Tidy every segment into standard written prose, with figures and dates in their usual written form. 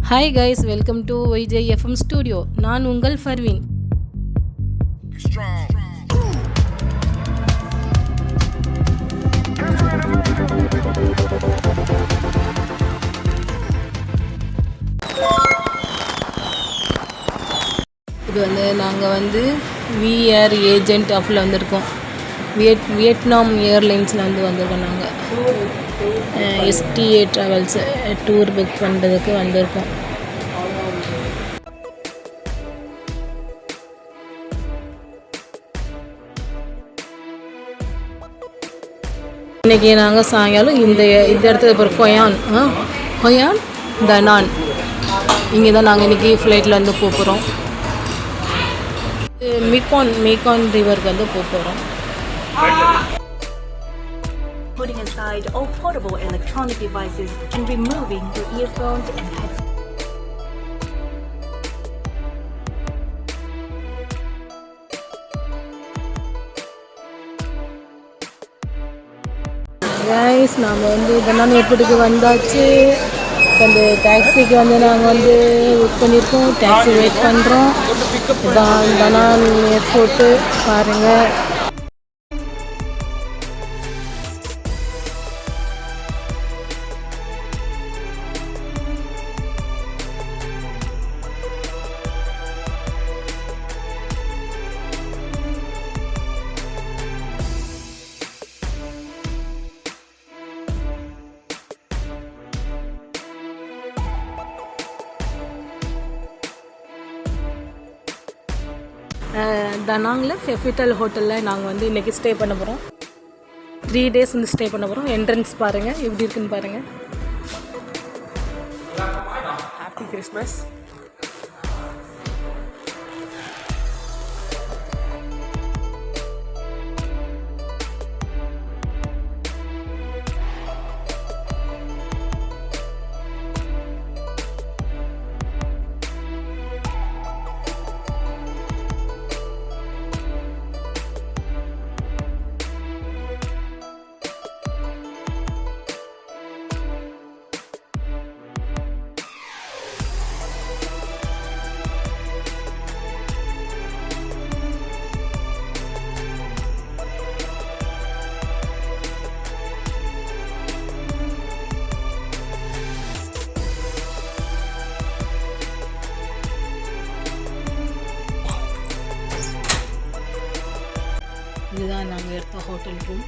Hi guys, welcome to YJFM studio. நான் உங்கள் ஃபர்வீன். இது நாங்கள் விஆர் ஏஜென்ட் ஆஃபில் வந்திருக்கோம். வியட்நாம் ஏர்லைன்ஸில் வந்திருக்கோம். நாங்கள் STA ட்ராவல்ஸ் டூர் புக் பண்ணுறதுக்கு வந்திருக்கோம். இன்றைக்கி நாங்கள் சாயங்காலம் இந்த இடத்துக்கு அப்புறம் ஹொயான் தனான் இங்கே தான் நாங்கள் இன்றைக்கி ஃப்ளைட்டில் போகிறோம். மீகான் ரிவருக்கு போகிறோம். Putting aside all portable electronic devices and removing your earphones and headsets. Guys, நாம் தனான் ஏர்போர்ட்டுக்கு வந்தாச்சு. அந்த டாக்ஸிக்கு நாங்கள் புக் பண்ணியிருக்கோம். டாக்ஸி வெயிட் பண்ணுறோம். இதான் தனான் ஏர்போர்ட்டு பாருங்கள். தனாங்கில் ஃபெஃபிட்டல் ஹோட்டலில் நாங்கள் இன்றைக்கி ஸ்டே பண்ண போகிறோம். 3 days ஸ்டே பண்ண போகிறோம். என்ட்ரன்ஸ் பாருங்கள் எப்படி இருக்குன்னு பாருங்கள். Happy Christmas. இதுதான் நாங்கள் எடுத்த ஹோட்டல் ரூம்.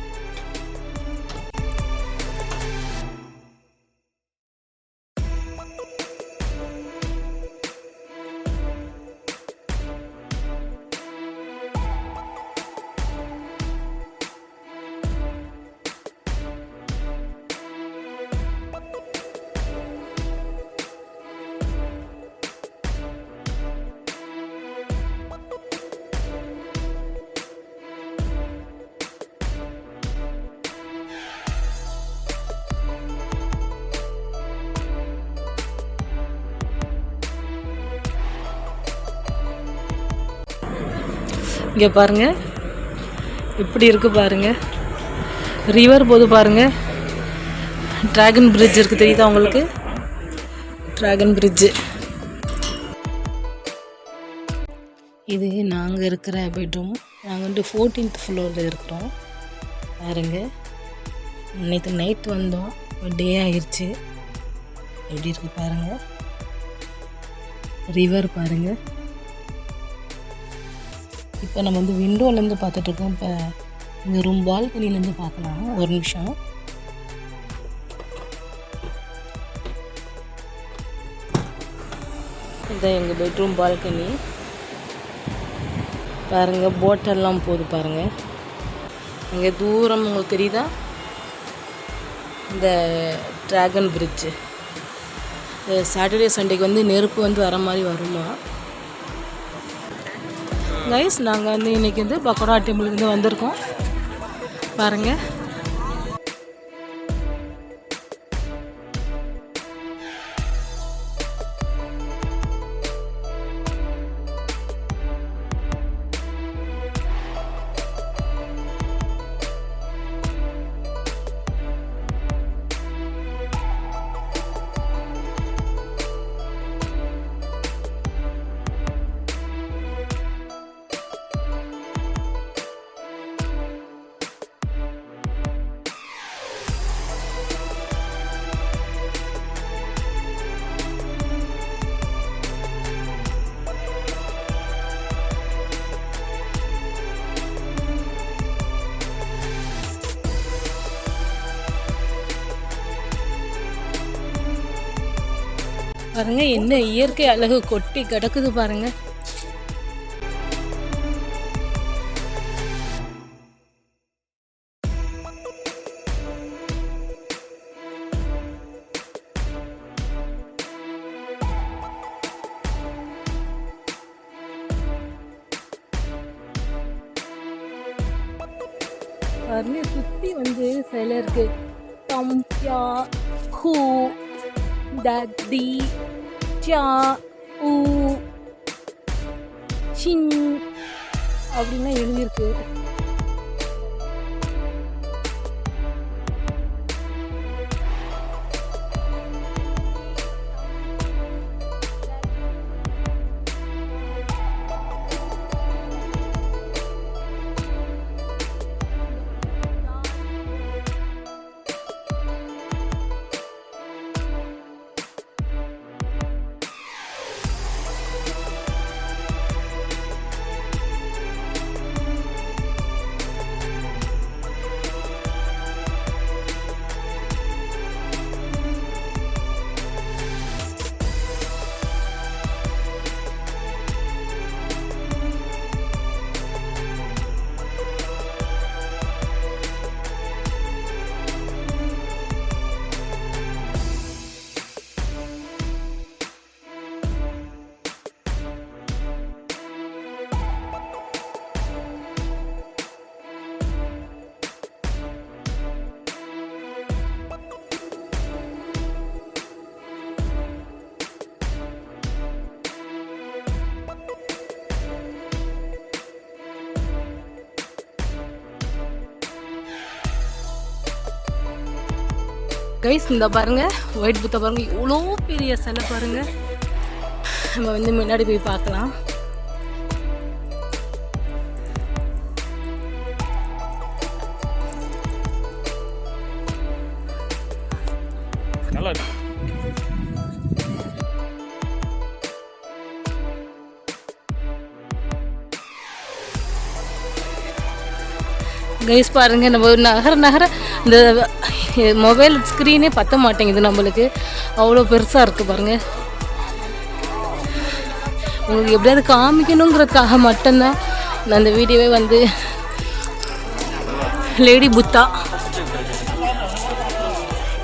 இங்கே பாருங்கள் எப்படி இருக்குது பாருங்கள். ரிவர் போது பாருங்கள். ட்ராகன் பிரிட்ஜ் இருக்குது, தெரியுதா உங்களுக்கு? Dragon bridge. இது நாங்கள் இருக்கிற பெட்ரூம். நாங்கள் 14th ஃப்ளோரில் இருக்கிறோம். பாருங்கள், நேற்று நைட் வந்தோம், டே ஆகிடுச்சு. எப்படி இருக்குது பாருங்கள். ரிவர் பாருங்கள். இப்போ நம்ம விண்டோலேருந்து பார்த்துட்ருக்கோம். இப்போ இந்த ரூம் பால்கனிலேருந்து பார்க்கலாம். ஒரு நிமிஷம். இதுதான் எங்கள் பெட்ரூம் பால்கனி. பாருங்கள், போட்டெல்லாம் போகுது பாருங்கள். இங்கே தூரம் உங்களுக்கு தெரியுதா இந்த ட்ராகன் பிரிட்ஜு. சாட்டர்டே சண்டேக்கு நெருப்பு வர மாதிரி வருமா கைஸ். நாங்கள் இன்றைக்கி பக்கோடா டெம்பிளுக்கு வந்திருக்கோம். பாருங்கள். பாருங்க என்ன இயற்கை அழகு கொட்டி கிடக்குது பாருங்க. பாருங்க சுற்றி வந்து சில இருக்கு. தம்யா ஹூ தத்தி சா ஊ சின் அப்படின்னா எழுதியிருக்கு. கைஸ் இந்த பாருங்க ஒயிட் புத்தா பாருங்க இவ்வளோ பெரிய சிலை பாருங்க. நம்ம வந்து முன்னாடி போய் பார்க்கலாம். நல்லா இருக்கு. கைஸ் பாருங்க நம்ம நகர இந்த மொபைல் ஸ்க்ரீனே பத்த மாட்டேங்குது நம்மளுக்கு, அவ்வளோ பெருசாக இருக்குது பாருங்க. உங்களுக்கு எப்படியாவது காமிக்கணுங்கிறதுக்காக மட்டும்தான் நான் அந்த வீடியோவே வந்து லேடி புத்தா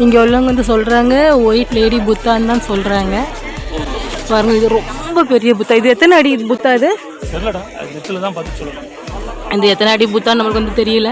இங்கே உள்ளவங்க வந்து சொல்கிறாங்க ஒயிட் லேடி புத்தான்னு தான் சொல்கிறாங்க. பாருங்கள் இது ரொம்ப பெரிய புத்தா. இது எத்தனை அடி புத்தா? இது இந்த எத்தனை அடி புத்தா நம்மளுக்கு வந்து தெரியல.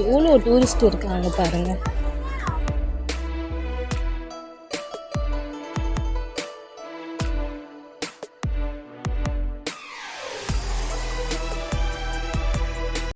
எவ்வளோ டூரிஸ்ட் இருக்காங்க பாருங்கள்.